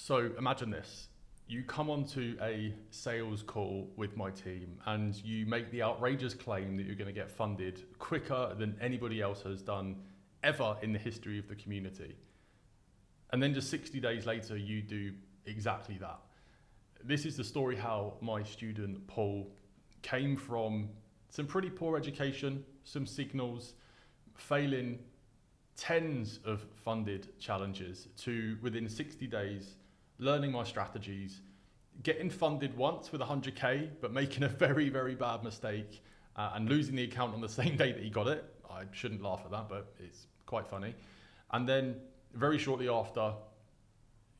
So imagine this. You come onto a sales call with my team and you make the outrageous claim that you're going to get funded quicker than anybody else has done ever in the history of the community. And then just 60 days later, you do exactly that. This is the story how my student Paul came from some pretty poor education, some signals, failing tens of funded challenges to within 60 days, learning my strategies, getting funded once with 100K, but making a very, very bad mistake and losing the account on the same day that he got it. I shouldn't laugh at that, but it's quite funny. And then very shortly after,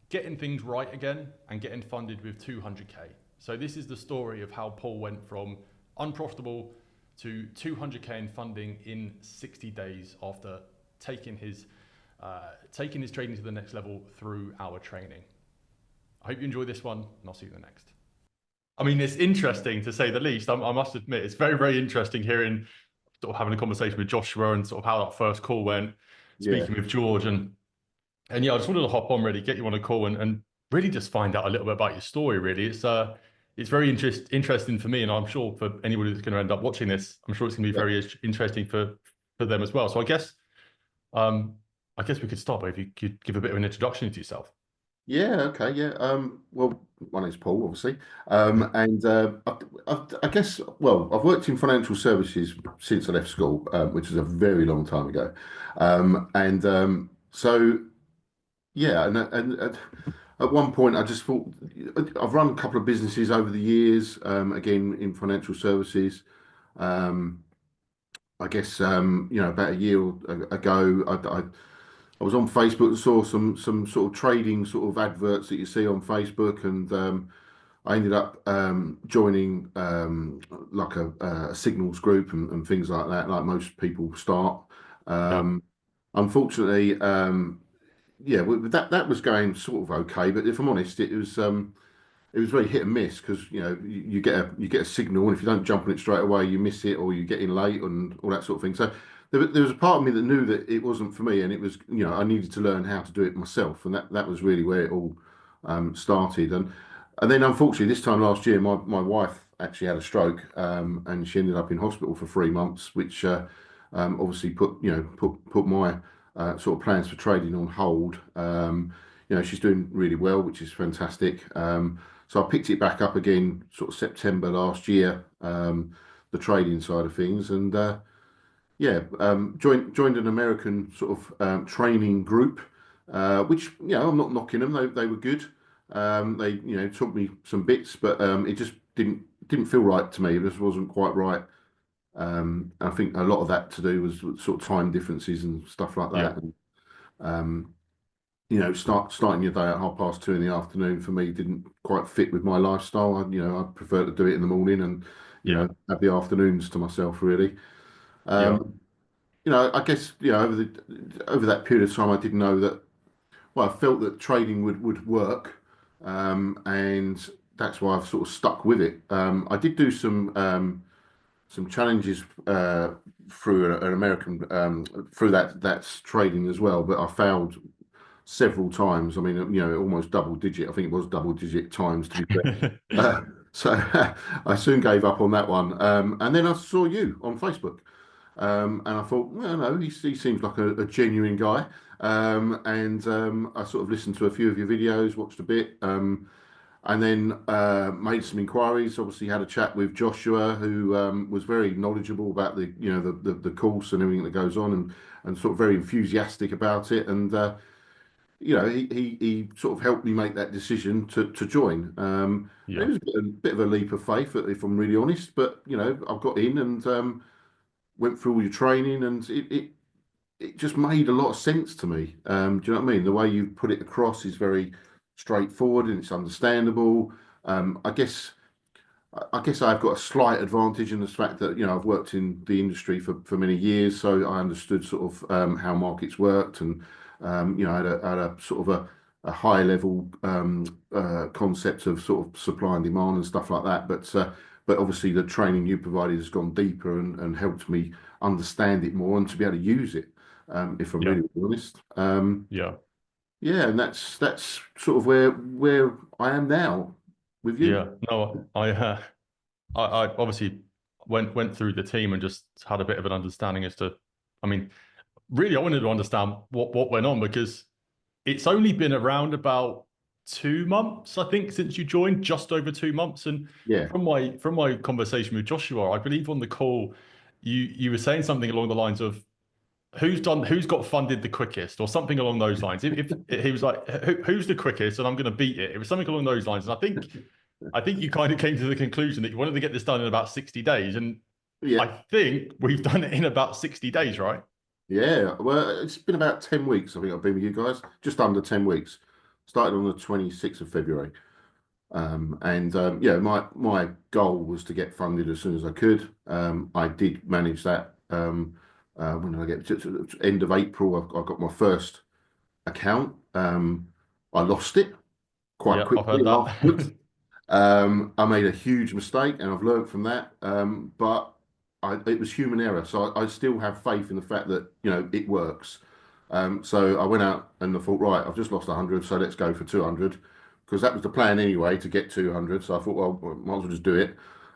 getting things right again and getting funded with 200K. So this is the story of how Paul went from unprofitable to 200K in funding in 60 days after taking his trading to the next level through our training. I hope you enjoy this one, and I'll see you in the next. I mean, it's interesting to say the least. I must admit, it's very, very interesting hearing, sort of having a conversation with Joshua and sort of how that first call went, speaking with George. And yeah, I just wanted to hop on, really, get you on a call and really just find out a little bit about your story, really. It's very interesting for me, and I'm sure for anybody that's going to end up watching this, I'm sure it's going to be very interesting for them as well. So I guess we could start by if you could give a bit of an introduction to yourself. Yeah, okay, yeah. Well, my name's Paul, obviously. I guess, well, I've worked in financial services since I left school, which is a very long time ago. So, yeah, and at one point I just thought, I've run a couple of businesses over the years, again, in financial services. I guess, about a year ago, I was on Facebook and saw some sort of trading sort of adverts that you see on Facebook, and I ended up joining like a signals group and things like that, like most people start. Unfortunately, that was going sort of okay, but if I'm honest, it was very hit and miss because you get a signal, and if you don't jump on it straight away, you miss it, or you get in late and all that sort of thing. So there was a part of me that knew that it wasn't for me, and it was I needed to learn how to do it myself, and that was really where it all started. And then unfortunately, this time last year, my wife actually had a stroke, and she ended up in hospital for 3 months, which obviously put my sort of plans for trading on hold. She's doing really well, which is fantastic. So I picked it back up again, sort of September last year, the trading side of things, and joined an American sort of training group, which I'm not knocking them; they were good. They taught me some bits, but it just didn't feel right to me. It just wasn't quite right. I think a lot of that to do was sort of time differences and stuff like that. And, starting your day at 2:30 in the afternoon for me didn't quite fit with my lifestyle. I prefer to do it in the morning and have the afternoons to myself, really. I guess over that period of time, I didn't know that. Well, I felt that trading would work, and that's why I've sort of stuck with it. I did do some challenges through an American through that's trading as well, but I failed several times. I mean, almost double digit. I think it was double digit times to be fair. So I soon gave up on that one. And then I saw you on Facebook, and I thought, well, no, he seems like a genuine guy. I sort of listened to a few of your videos, watched a bit. And then made some inquiries. Obviously, had a chat with Joshua, who was very knowledgeable about the course and everything that goes on, and sort of very enthusiastic about it. And he sort of helped me make that decision to join. It was a bit of a leap of faith, if I'm really honest. But I've got in and went through all your training, and it just made a lot of sense to me. Do you know what I mean? The way you put it across is very straightforward and it's understandable. I guess I've got a slight advantage in the fact that I've worked in the industry for many years, so I understood sort of how markets worked, and I had a sort of a high level concept of sort of supply and demand and stuff like that. But obviously the training you provided has gone deeper and helped me understand it more and to be able to use it. If I'm really honest. yeah, and that's sort of where I am now with you. Yeah, no, I obviously went through the team and just had a bit of an understanding as to, I mean, really, I wanted to understand what went on because it's only been around about 2 months, I think, since you joined, just over 2 months. And Yeah, from my conversation with Joshua, I believe on the call, you were saying something along the lines of who's got funded the quickest or something along those lines. If he was like who's the quickest and I'm going to beat it, it was something along those lines. And I think you kind of came to the conclusion that you wanted to get this done in about 60 days, and yeah, I think we've done it in about 60 days, right? yeah. Well, it's been about 10 weeks. I think I've been with you guys, just under 10 weeks. Started on the 26th of February. And yeah, my goal was to get funded as soon as I could. I did manage that. When did I get to end of April? I got my first account. I lost it quite Yeah, I've heard quickly afterwards. that. I made a huge mistake, and I've learned from that. But it was human error, so I still have faith in the fact that it works. So I went out and I thought, right, I've just lost 100, so let's go for 200, because that was the plan anyway, to get 200. So I thought, well, might as well just do it.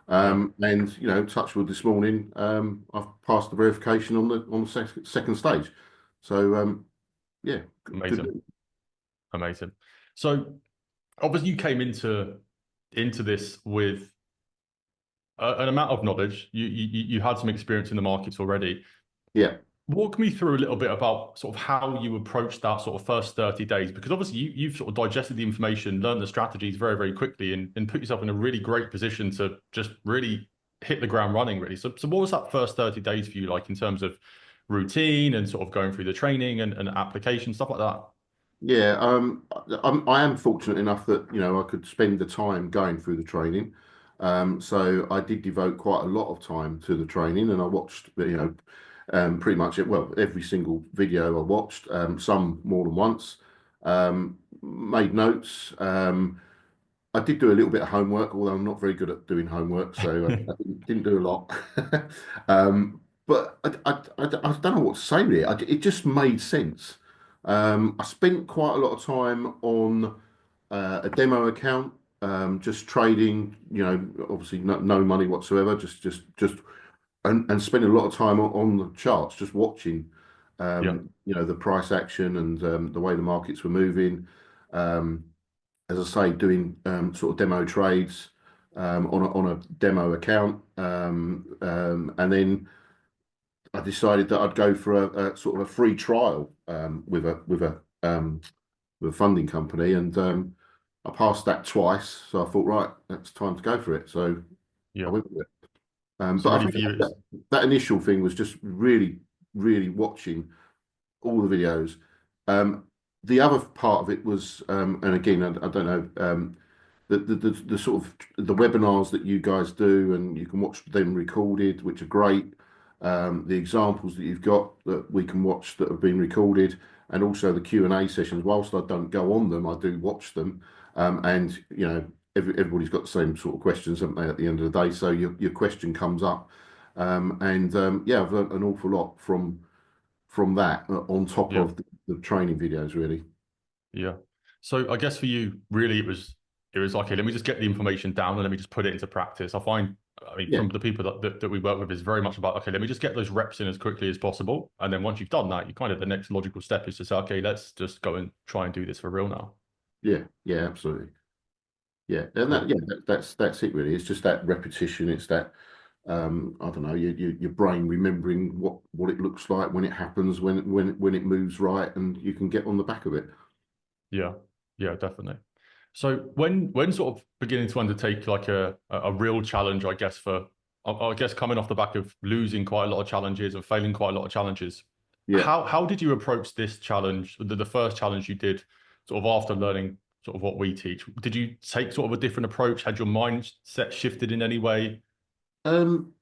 Yeah, And touch wood, this morning, I've passed the verification on the second stage. So yeah, good amazing, news. amazing. So obviously you came into this with an amount of knowledge. You had some experience in the markets already. Yeah, Walk me through a little bit about sort of how you approached that sort of first 30 days, because obviously you've sort of digested the information, learned the strategies very, very quickly, and put yourself in a really great position to just really hit the ground running, really. So what was that first 30 days for you like in terms of routine and sort of going through the training and application, stuff like that? yeah. I am fortunate enough that I could spend the time going through the training. So I did devote quite a lot of time to the training, and I watched pretty much every single video I watched, some more than once. Made notes. I did do a little bit of homework, although I'm not very good at doing homework, so I didn't do a lot. But I don't know what to say really. It just made sense. I spent quite a lot of time on a demo account, just trading. Obviously no money whatsoever, just and spending a lot of time on the charts, just watching. Yeah, The price action and the way the markets were moving. Um, as I say, doing sort of demo trades on a demo account, and then I decided that I'd go for a sort of a free trial with a funding company, and I passed that twice. So I thought, right, it's time to go for it. So I yeah. went with it. So But I really think for you, that, it's that initial thing was just really, really watching all the videos. Um, the other part of it was, and again, I don't know, the sort of the webinars that you guys do, and you can watch them recorded, which are great. The examples that you've got that we can watch that have been recorded, and also the Q&A sessions. Whilst I don't go on them, I do watch them, and everybody's got the same sort of questions, haven't they, at the end of the day? So your question comes up, and yeah, I've learned an awful lot from that on top yeah. of the training videos, really. Yeah. So I guess for you, really, it was okay. Let me just get the information down and let me just put it into practice. I mean, Yeah, from the people that we work with, is very much about okay. Let me just get those reps in as quickly as possible, and then once you've done that, you kind of the next logical step is to say, okay, let's just go and try and do this for real now. yeah, yeah, absolutely. Yeah, and Cool. that's it really. It's just that repetition. It's that I don't know, your brain remembering what it looks like when it happens, when it moves right, and you can get on the back of it. Yeah. Yeah, definitely. So when sort of beginning to undertake like a real challenge, I guess I guess coming off the back of losing quite a lot of challenges and failing quite a lot of challenges, Yeah. how did you approach this challenge, the first challenge you did, sort of after learning sort of what we teach? Did you take sort of a different approach? Had your mindset shifted in any way? Um,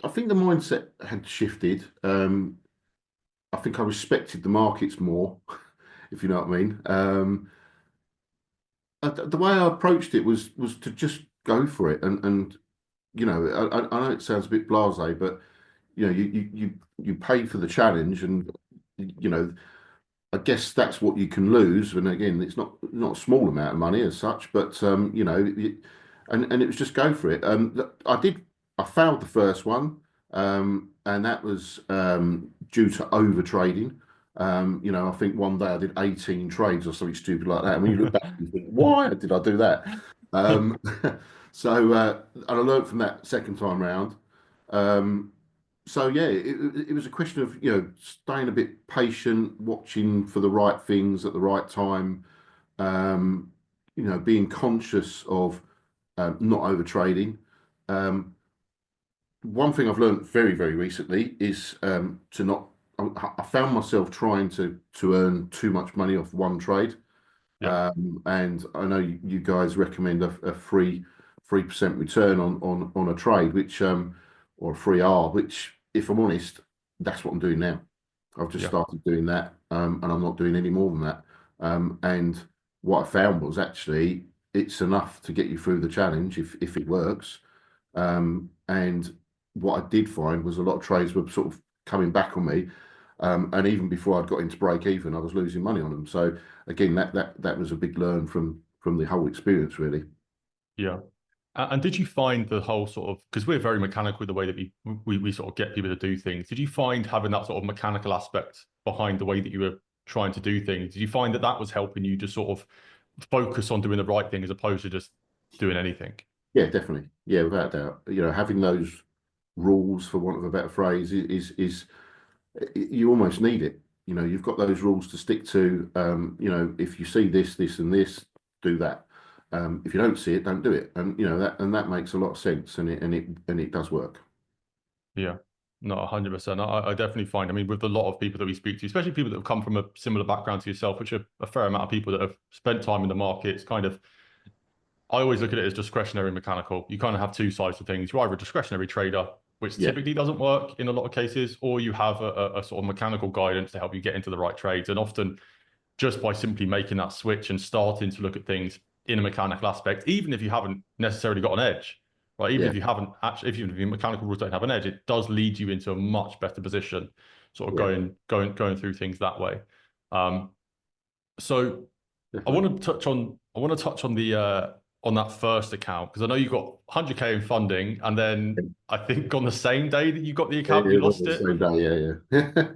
I think the mindset had shifted. I think I respected the markets more, if you know what I mean. The way I approached it was to just go for it, and I know it sounds a bit blasé, but you pay for the challenge, and you know I guess that's what you can lose. And again, it's not a small amount of money as such, but and it was just go for it. I failed the first one, and that was due to over trading. I think one day I did 18 trades or something stupid like that. And when you look back, you think, why did I do that? Um, and I learned from that second time round. Um, so yeah, it was a question of staying a bit patient, watching for the right things at the right time, um, being conscious of not over trading. Um, One thing I've learned very, very recently is to not. I found myself trying to earn too much money off one trade, Yeah. and I know you guys recommend a 3% return on a trade, which or a free R, which, if I'm honest, that's what I'm doing now. I've just Yeah. started doing that, and I'm not doing any more than that. And what I found was actually it's enough to get you through the challenge if it works. And what I did find was a lot of trades were sort of coming back on me. And even before I'd got into break even, I was losing money on them. So again, that was a big learn from the whole experience, really. Yeah. And did you find the whole sort of, because we're very mechanical with the way that we sort of get people to do things. Did you find having that sort of mechanical aspect behind the way that you were trying to do things? Did you find that that was helping you to sort of focus on doing the right thing as opposed to just doing anything? Yeah, definitely. Yeah, without doubt. Having those rules, for want of a better phrase, is you almost need it. You've got those rules to stick to. If you see this, this, and this, do that. If you don't see it, don't do it. And that makes a lot of sense, and it does work. Yeah, no, 100%. I definitely find, I mean, with a lot of people that we speak to, especially people that have come from a similar background to yourself, which are a fair amount of people that have spent time in the market, it's kind of, I always look at it as discretionary and mechanical. You kind of have two sides to things. You're either a discretionary trader, which Yeah, typically doesn't work in a lot of cases, or you have a sort of mechanical guidance to help you get into the right trades. And often, just by simply making that switch and starting to look at things in a mechanical aspect, even if you haven't necessarily got an edge, right? Even yeah, if you haven't actually, if your mechanical rules don't have an edge, it does lead you into a much better position, sort of yeah, going through things that way. Um, so definitely. I want to touch on that first account because I know you got 100K in funding, and then I think on the same day that you got the Yeah, account, you lost the it. same day. Yeah, yeah.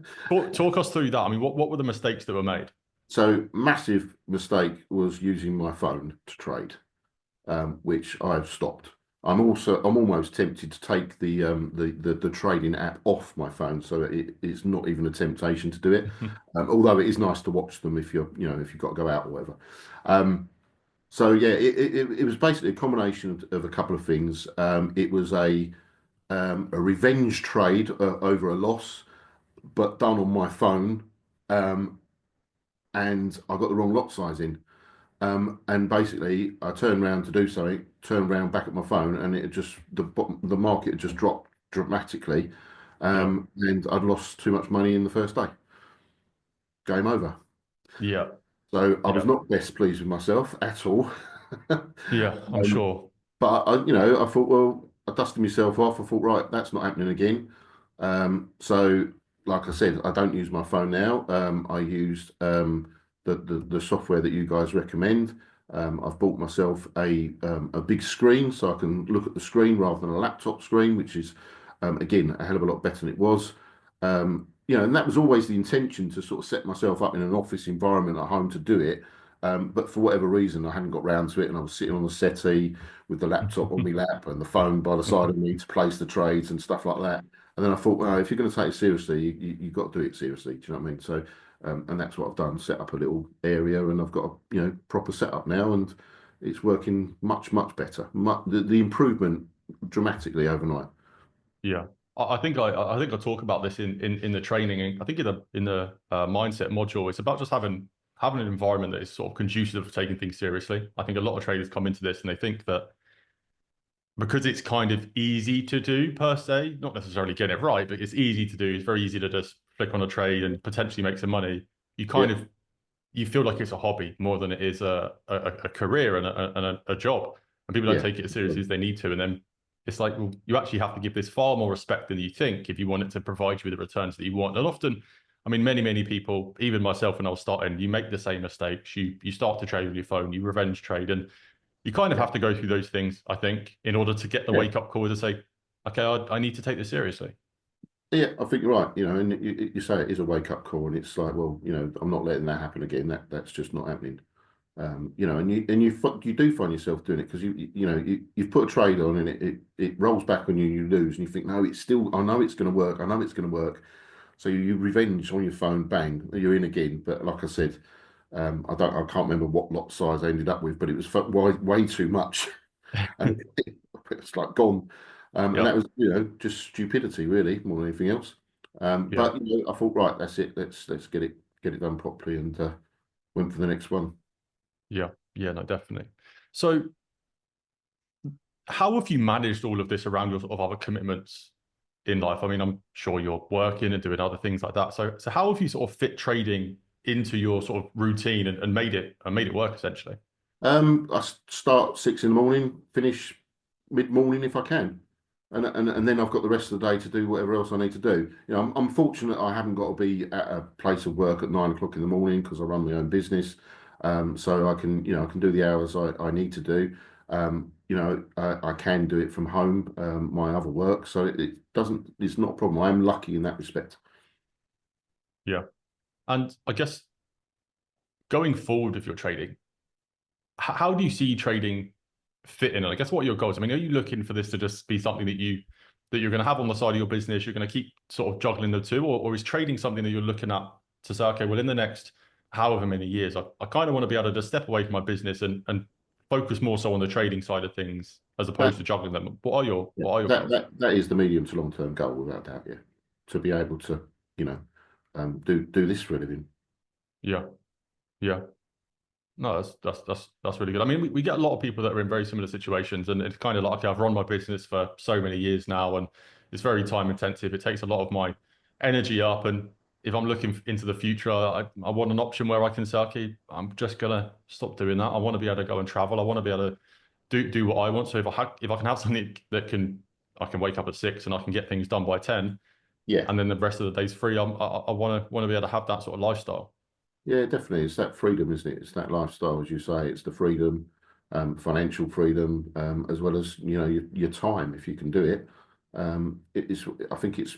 Talk us through that. I mean, what were the mistakes that were made? So massive mistake was using my phone to trade, which I've stopped. I'm almost tempted to take the trading app off my phone, so it's not even a temptation to do it. Although it is nice to watch them if if you've got to go out or whatever. So yeah, it was basically a combination of a couple of things. It was a revenge trade over a loss, but done on my phone, um, and I got the wrong lot size in. And basically, I turned around to do something, turned around back at my phone, and the market had just dropped dramatically, Yeah, and I'd lost too much money in the first day. Game over. yeah, So I was yeah, not best pleased with myself at all. yeah. I'm sure. But I thought, well, I dusted myself off. I thought, right, that's not happening again. So, like I said, I don't use my phone now. I used the software that you guys recommend. I've bought myself a big screen so I can look at the screen rather than a laptop screen, which is again a hell of a lot better than it was. And that was always the intention to sort of set myself up in an office environment at home to do it. But for whatever reason, I hadn't got round to it, and I was sitting on the settee with the laptop on my lap and the phone by the side of me to place the trades and stuff like that. And then I thought, well, if you're going to take it seriously, you've got to do it seriously. Do you know what I mean? So, and that's what I've done. Set up a little area, and I've got a proper setup now, and it's working much much better. The improvement dramatically overnight. Yeah, I think I talk about this in the training, and I think in the mindset module, it's about just having an environment that is sort of conducive to taking things seriously. I think a lot of traders come into this and they think that because it's kind of easy to do per se, not necessarily get it right, but it's easy to do. It's very easy to just flick on a trade and potentially make some money. You Yeah, kind of you feel like it's a hobby more than it is a career and a job. And people don't yeah, take it as seriously as they need to. And then it's like, well, you actually have to give this far more respect than you think if you want it to provide you with the returns that you want. And often I mean, many people, even myself when I was starting, you make the same mistakes. You start to trade with your phone, you revenge trade, and you kind of Yeah, have to go through those things, I think, in order to get the yeah, wake up call to say, okay, I need to take this seriously. yeah. I think you're right. You know, and you say it is a wake up call, and it's like, well, you know, I'm not letting that happen again. That's just not happening. You know, and you do find yourself doing it because you know you've put a trade on and it rolls back on you, and you lose, and you think, no, it's still, I know it's going to work, I know it's going to work. So you revenge on your phone, bang, you're in again. But like I said, I can't remember what lot size I ended up with, but it was way too much, and it's like gone. And that Yeah, was, you know, just stupidity really more than anything else. yeah, But you know, I thought, right, that's it. Let's get it done properly, and went for the next one. yeah, yeah, no, definitely. So how have you managed all of this around your sort of other commitments in life? I mean, I'm sure you're working and doing other things like that. So how have you sort of fit trading into your sort of routine and made it work essentially? I start 6 in the morning, finish mid morning if I can, and then I've got the rest of the day to do whatever else I need to do. You know, I'm fortunate I haven't got to be at a place of work at 9 o'clock in the morning because I run my own business, so I can, you know, I can do the hours I need to do. You know, I can do it from home, my other work, so it doesn't, it's not a problem. I am lucky in that respect. Yeah. And I guess going forward with your trading, how do you see trading fit in? And I guess what are your goals? I mean, are you looking for this to just be something that you're going to have on the side of your business? You're going to keep sort of juggling the two, or is trading something that you're looking at to say, okay, well, in the next however many years, I kind of want to be able to just step away from my business and focus more so on the trading side of things as opposed That to juggling them. Yeah, What are your that goals? that that is the medium to long term goal, without doubt. Yeah, to be able to, you know, do this for a living. Yeah, yeah. No, that's really good. I mean, we get a lot of people that are in very similar situations, and it's kind of like, okay, I've run my business for so many years now, and it's very time intensive. It takes a lot of my energy up, and if I'm looking into the future, I want an option where I can say, okay, I'm just gonna stop doing that. I want to be able to go and travel. I want to be able to do what I want. So if I can have something that can I can wake up at 6 and I can get things done by 10, Yeah, and then the rest of the day's free, I want to be able to have that sort of lifestyle. yeah, definitely. It's that freedom, isn't it? It's that lifestyle, as you say. It's the freedom, financial freedom, as well as, you know, your time if you can do it. It is. I think it's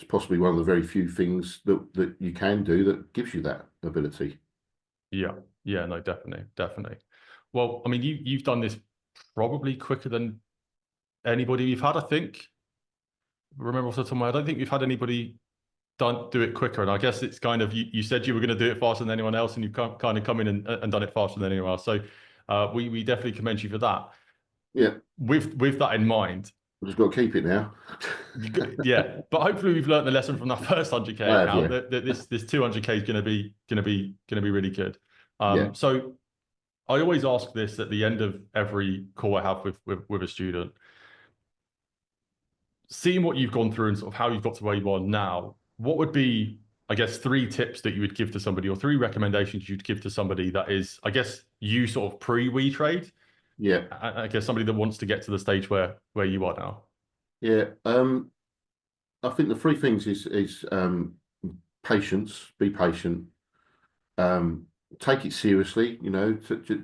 possibly one of the very few things that you can do that gives you that ability. Yeah, yeah, no, definitely, definitely. Well, I mean, you've done this probably quicker than anybody we've had, I think. Remember off the top of my head, I don't think we've had anybody do it quicker. And I guess it's kind of you said you were going to do it faster than anyone else, and you've kind of come in and done it faster than anyone else. So we definitely commend you for that. Yeah, With that in mind, I've just got to keep it now. yeah. But hopefully we've learned the lesson from that first 100K I have, account yeah, that this 200K is going to be really good. yeah, So I always ask this at the end of every call I have with a student. Seeing what you've gone through and sort of how you've got to where you are now, what would be, I guess, 3 tips that you would give to somebody or 3 recommendations you'd give to somebody that is, I guess, you sort of pre-we trade? yeah, I guess somebody that wants to get to the stage where you are now. yeah. I think the three things is patience, be patient, um, take it seriously. You know,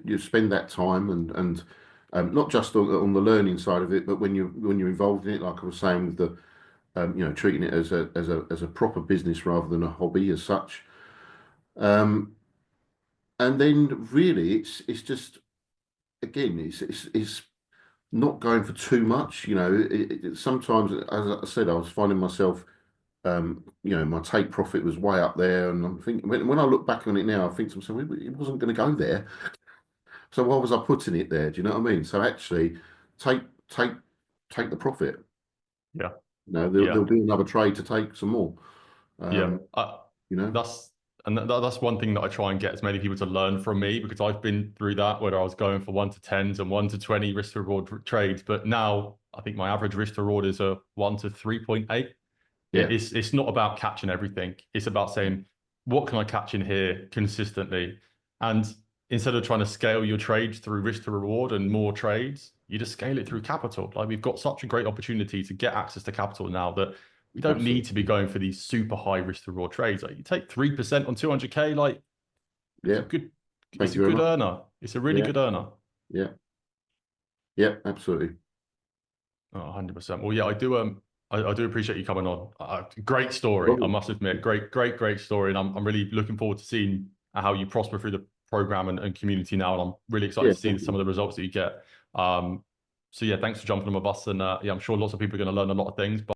you spend that time and not just on the learning side of it, but when you're involved in it, like I was saying with the you know, treating it as a proper business rather than a hobby as such. Um, and then really, it's just again, it's not going for too much. You know, sometimes, as I said, I was finding myself. You know, my take profit was way up there, and I'm thinking when I look back on it now, I think to myself, it wasn't going to go there. So why was I putting it there? Do you know what I mean? So actually, take take take the profit. Yeah, You know, yeah, there'll be another trade to take some more. yeah. Um, you know, That's that's one thing that I try and get as many people to learn from me because I've been through that where I was going for 1 to 10s and 1 to 20 risk to reward trades, but now I think my average risk to reward is a 1 to 3.8. yeah, It's not about catching everything. It's about saying, what can I catch in here consistently? And instead of trying to scale your trades through risk to reward and more trades, you just scale it through capital. Like we've got such a great opportunity to get access to capital now that We don't Absolutely. need to be going for these super high risk to reward trades. Like you take 3% on 200K, like it's Yeah. a good, Thank it's a you very good much. earner. It's a really Yeah. good earner. Yeah. Yeah. Absolutely. Oh, 100%. Well, yeah, I do. I do appreciate you coming on. Great story, I Well, must admit. Great story, and I'm really looking forward to seeing how you prosper through the program and community now. And I'm really excited yeah. to see Thank some you. of the results that you get. So yeah, thanks for jumping on my bus, and yeah, I'm sure lots of people are going to learn a lot of things. But